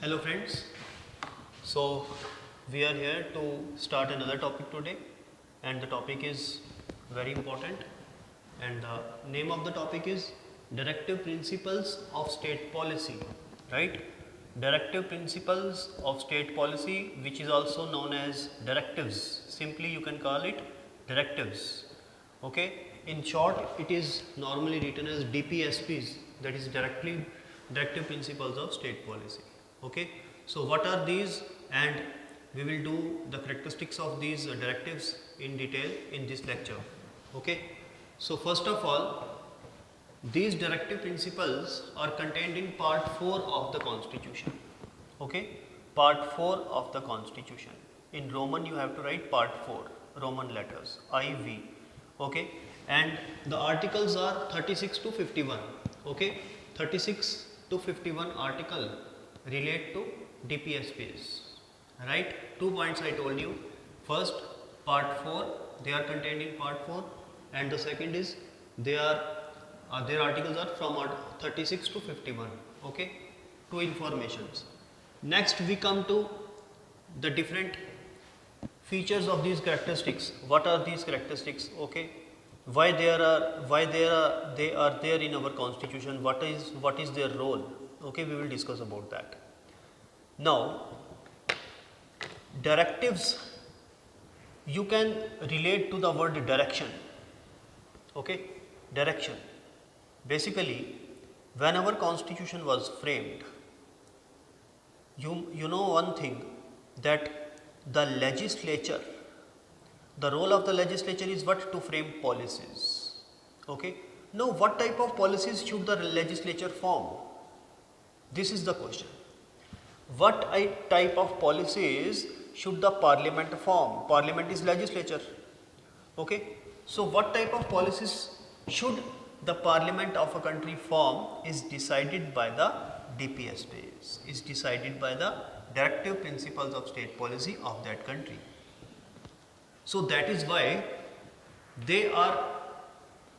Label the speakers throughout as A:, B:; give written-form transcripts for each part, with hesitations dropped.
A: Hello friends, so we are here to start another topic today and the topic is very important and the name of the topic is Directive Principles of State Policy, right? Directive Principles of State Policy, which is also known as directives, simply you can call it directives, okay? In short, it is normally written as DPSPs, that is Directive Principles of State Policy. Okay, so what are these, and we will do the characteristics of these directives in detail in this lecture. Okay, so first of all, these directive principles are contained in part 4 of the Constitution. Okay, part 4 of the Constitution. In Roman you have to write part 4, Roman letters, IV. Okay, and the articles are 36 to 51. Okay, 36 to 51 article relate to DPSPs, right? 2 points I told you. First, part 4, they are contained in part 4, and the second is their articles are from 36 to 51. Okay, 2 informations. Next we come to the different features of these characteristics. What are these characteristics? Okay, why they are there in our constitution? What is their role? Okay, we will discuss about that. Now, directives, you can relate to the word direction. Okay, direction. Basically, when our constitution was framed, you know one thing, that the legislature, the role of the legislature is what? To frame policies. Okay, now what type of policies should the legislature form? This is the question. What type of policies should the parliament form? Parliament is legislature. Okay, so what type of policies should the parliament of a country form is decided by the DPSPs, is decided by the directive principles of state policy of that country. So that is why they are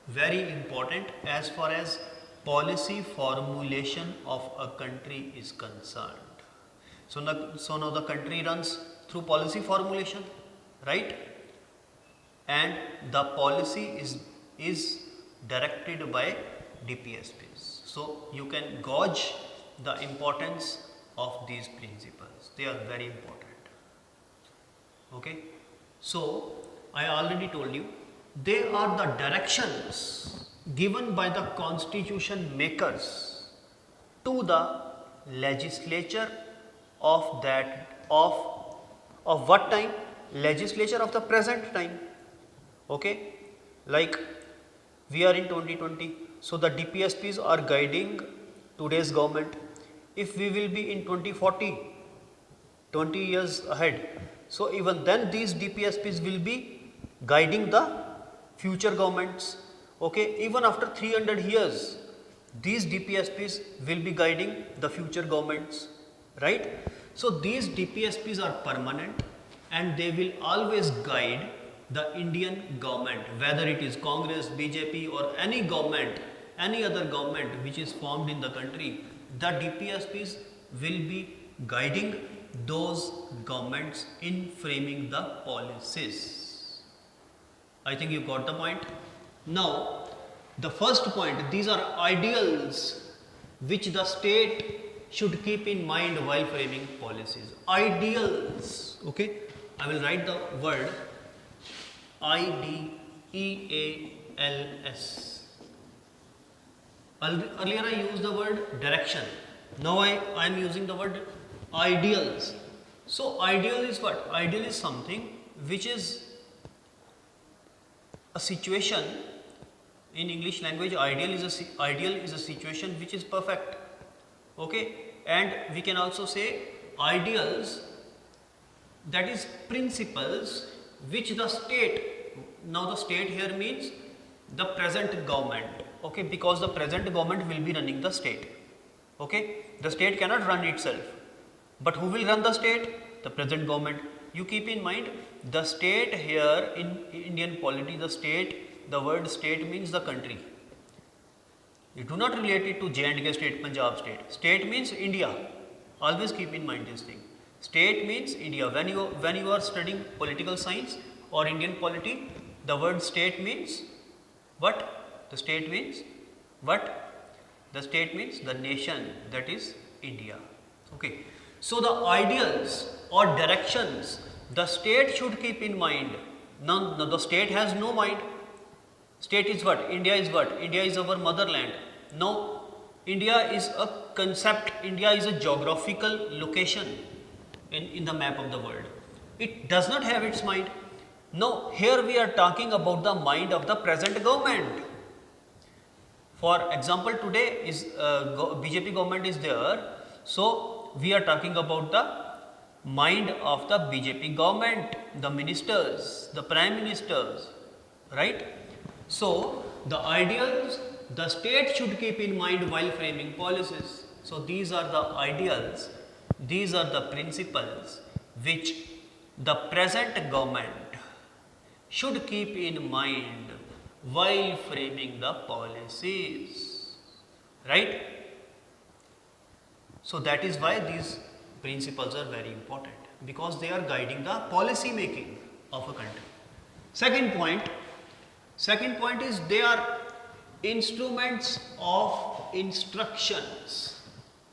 A: very important as far as policy formulation of a country is concerned. So now the country runs through policy formulation, right? And the policy is directed by DPSPs. So you can gauge the importance of these principles. They are very important. Okay. So I already told you, they are the directions given by the constitution makers to the legislature of what time? Legislature of the present time. Okay, like we are in 2020, so the DPSPs are guiding today's government. If we will be in 2040, 20 years ahead, so even then these DPSPs will be guiding the future governments. Okay, even after 300 years, these DPSPs will be guiding the future governments, right? So these DPSPs are permanent and they will always guide the Indian government, whether it is Congress, BJP or any government, any other government which is formed in the country, the DPSPs will be guiding those governments in framing the policies. I think you got the point. Now, the first point, these are ideals which the state should keep in mind while framing policies. Ideals. Okay, I will write the word IDEALS. Earlier I used the word direction. Now I am using the word ideals. So ideal is what? Ideal is something which is a situation. In English language, ideal is a situation which is perfect. Okay, and we can also say ideals, that is principles which the state, now the state here means the present government. Okay, because the present government will be running the state. Okay, the state cannot run itself, but who will run the state? The present government. You keep in mind, the state here in Indian polity, the state, the word state means the country. You do not relate it to J&K state, Punjab state. State means India. Always keep in mind this thing. State means India. When you are studying political science or Indian polity, the word state means what? The state means what? The state means the nation, that is India. Okay. So the ideals or directions the state should keep in mind. No, the state has no mind. State is what? India is what? India is our motherland. No, India is a concept. India is a geographical location in the map of the world. It does not have its mind. No, here we are talking about the mind of the present government. For example, today is BJP government is there, so we are talking about the mind of the BJP government, the ministers, the prime ministers, right? So the ideals the state should keep in mind while framing policies. So these are the ideals, these are the principles which the present government should keep in mind while framing the policies, right? So that is why these principles are very important, because they are guiding the policy making of a country. Second point is they are instruments of instructions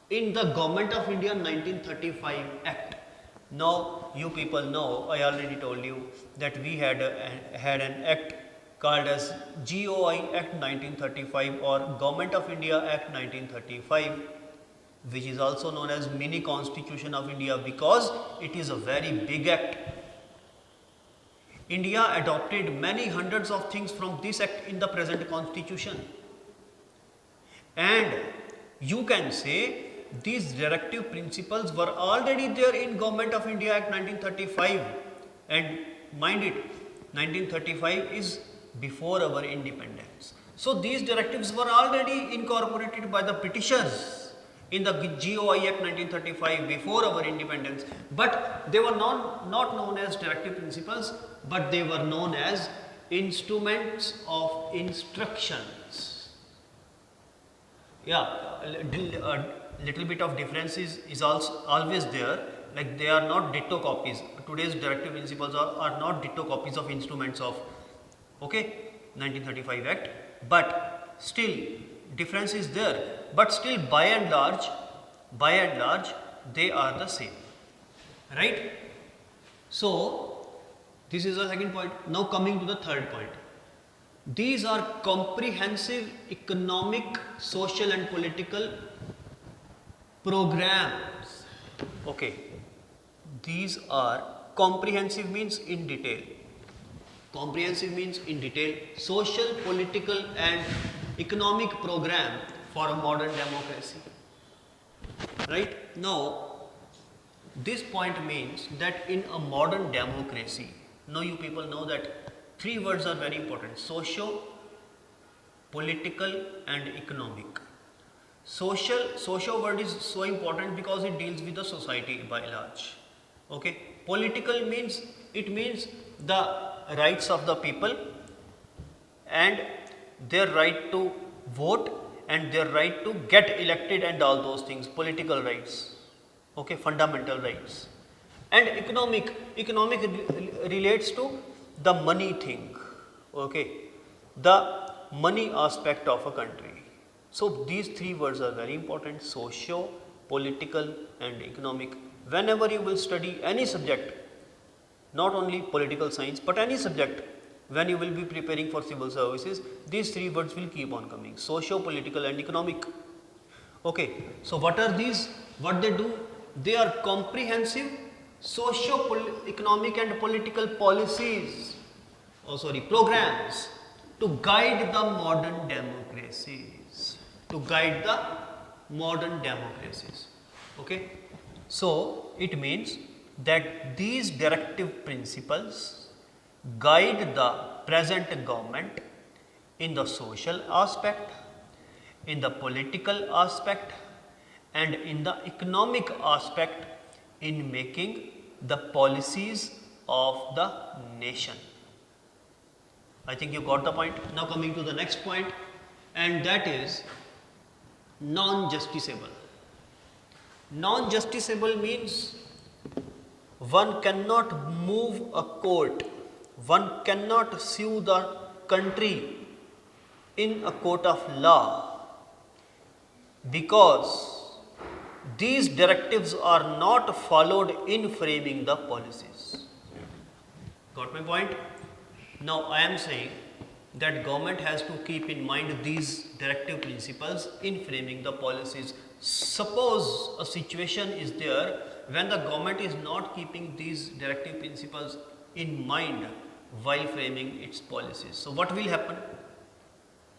A: in the Government of India 1935 Act. Now you people know, I already told you that we had an act called as GOI Act 1935 or Government of India Act 1935, which is also known as mini Constitution of India because it is a very big act. India adopted many hundreds of things from this act in the present constitution, and you can say these directive principles were already there in Government of India Act 1935, and mind it, 1935 is before our independence. So these directives were already incorporated by the Britishers in the GOI Act 1935 before our independence, but they were not known as directive principles, but they were known as instruments of instructions. Yeah, a little bit of difference is also always there, like they are not ditto copies. Today's directive principles are not ditto copies of instruments of 1935 Act, but still difference is there, but still by and large they are the same, right? So this is the second point. Now coming to the third point, these are comprehensive economic, social and political programs. Okay, these are comprehensive means in detail. Comprehensive means in detail, social, political and economic program for a modern democracy. Right? Now, this point means that in a modern democracy, now you people know that three words are very important: socio, political and economic. Social word is so important because it deals with the society by large. Okay. Political means, it means the rights of the people and their right to vote and their right to get elected and all those things, political rights, okay, fundamental rights. And economic relates to the money thing, okay, the money aspect of a country. So these three words are very important: socio, political and economic. Whenever you will study any subject, not only political science but any subject, when you will be preparing for civil services, these three words will keep on coming: socio, political and economic. Okay, so what are these? What they do? They are comprehensive socio-economic and political policies, programs to guide the modern democracies. Okay, so it means that these directive principles guide the present government in the social aspect, in the political aspect and in the economic aspect in making the policies of the nation. I think you got the point. Now coming to the next point, and that is non-justiciable. Non-justiciable means one cannot move a court, one cannot sue the country in a court of law because these directives are not followed in framing the policies. Got my point? Now I am saying that government has to keep in mind these directive principles in framing the policies. Suppose a situation is there when the government is not keeping these directive principles in mind while framing its policies. So what will happen?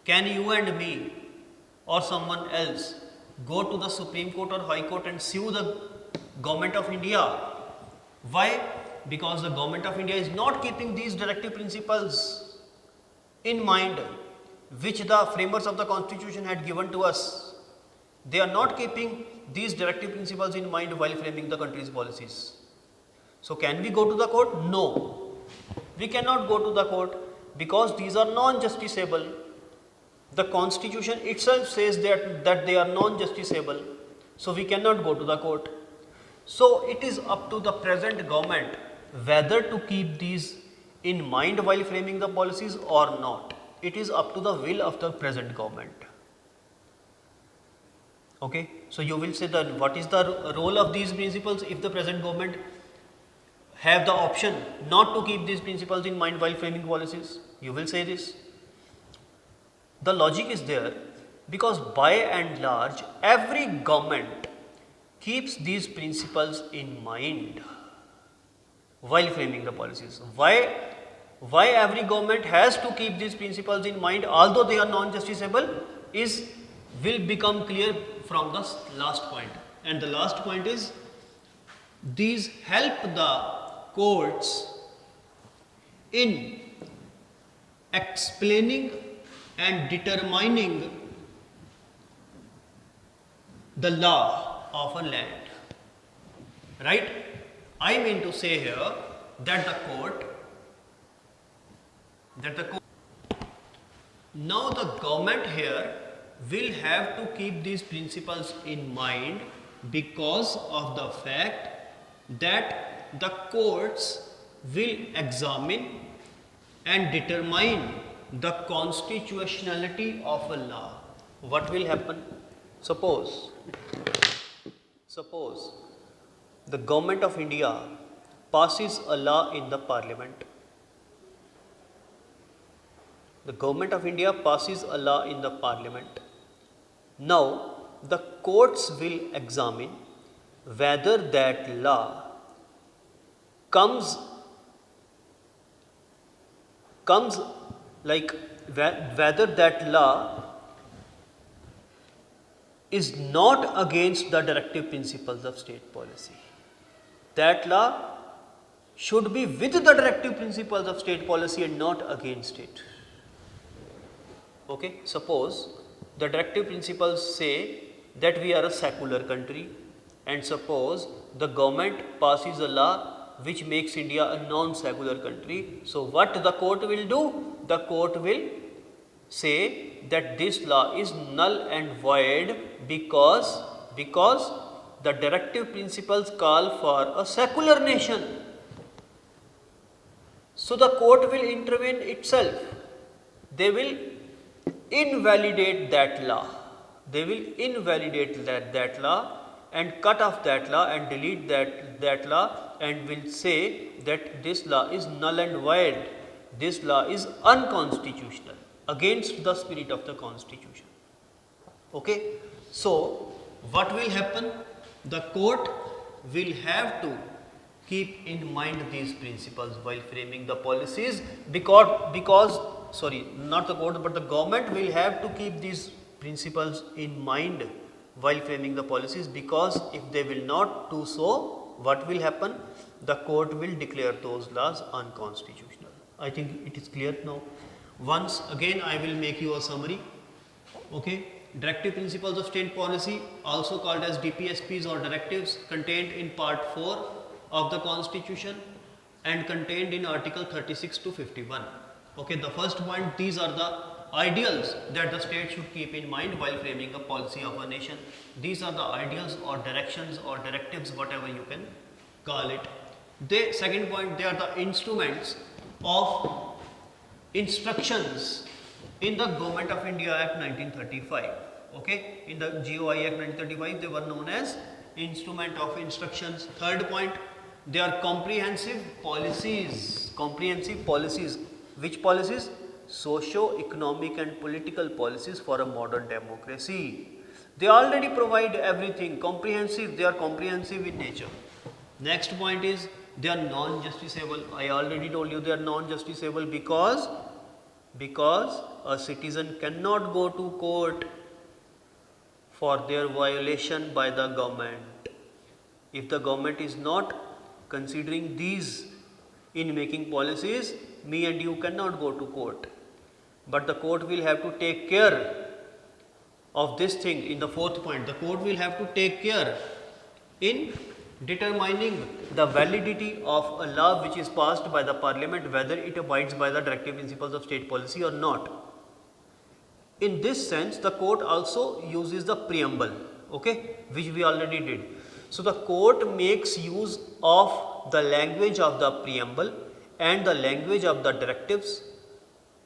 A: Can you and me or someone else go to the Supreme Court or High Court and sue the government of India? Why? Because the government of India is not keeping these directive principles in mind which the framers of the constitution had given to us. They are not keeping these directive principles in mind while framing the country's policies. So can we go to the court? No. We cannot go to the court because these are non-justiciable. The constitution itself says that they are non-justiciable. So we cannot go to the court. So it is up to the present government whether to keep these in mind while framing the policies or not. It is up to the will of the present government. Okay, so you will say that what is the role of these principles if the present government have the option not to keep these principles in mind while framing policies? You will say this. The logic is there because by and large every government keeps these principles in mind while framing the policies. Why every government has to keep these principles in mind although they are non-justiciable will become clear from the last point. And the last point is these help the courts in explaining and determining the law of a land. Right? I mean to say here that the court now the government here will have to keep these principles in mind because of the fact that the courts will examine and determine the constitutionality of a law. What will happen? Suppose the government of India passes a law in the parliament. The government of India passes a law in the parliament. Now, the courts will examine whether that law comes like whether that law is not against the directive principles of state policy. That law should be with the directive principles of state policy and not against it. Okay, suppose the directive principles say that we are a secular country and suppose the government passes a law which makes India a non-secular country. So what the court will do? The court will say that this law is null and void because the directive principles call for a secular nation. So the court will intervene itself. They will invalidate that law. They will invalidate that law and cut off that law and delete that law and will say that this law is null and void. This law is unconstitutional, against the spirit of the constitution. Okay. So what will happen? The court will have to keep in mind these principles while framing the policies because not the court but the government will have to keep these principles in mind while framing the policies because if they will not do so, what will happen? The court will declare those laws unconstitutional. I think it is clear now. Once again I will make you a summary. Okay. Directive principles of state policy, also called as DPSPs or directives, contained in part 4 of the constitution and contained in article 36 to 51. Okay, the first point, these are the ideals that the state should keep in mind while framing the policy of a nation. These are the ideals or directions or directives, whatever you can call it. Second point, they are the instruments of instructions in the Government of India Act 1935. Okay, in the GOI Act 1935, they were known as instrument of instructions. Third point, they are comprehensive policies. Comprehensive policies. Which policies? Socio-economic and political policies for a modern democracy. They already provide everything. Comprehensive, they are comprehensive in nature. Next point is they are non-justiciable. I already told you they are non-justiciable because a citizen cannot go to court for their violation by the government. If the government is not considering these in making policies, me and you cannot go to court. But the court will have to take care of this thing. In the fourth point, the court will have to take care in determining the validity of a law which is passed by the parliament, whether it abides by the directive principles of state policy or not. In this sense, the court also uses the preamble, okay, which we already did. So the court makes use of the language of the preamble and the language of the directives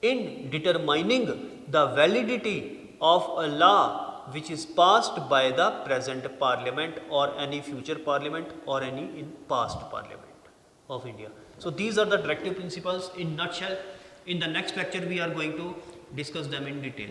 A: in determining the validity of a law which is passed by the present parliament or any future parliament or any in past parliament of India. So these are the directive principles in nutshell. In the next lecture we are going to discuss them in detail.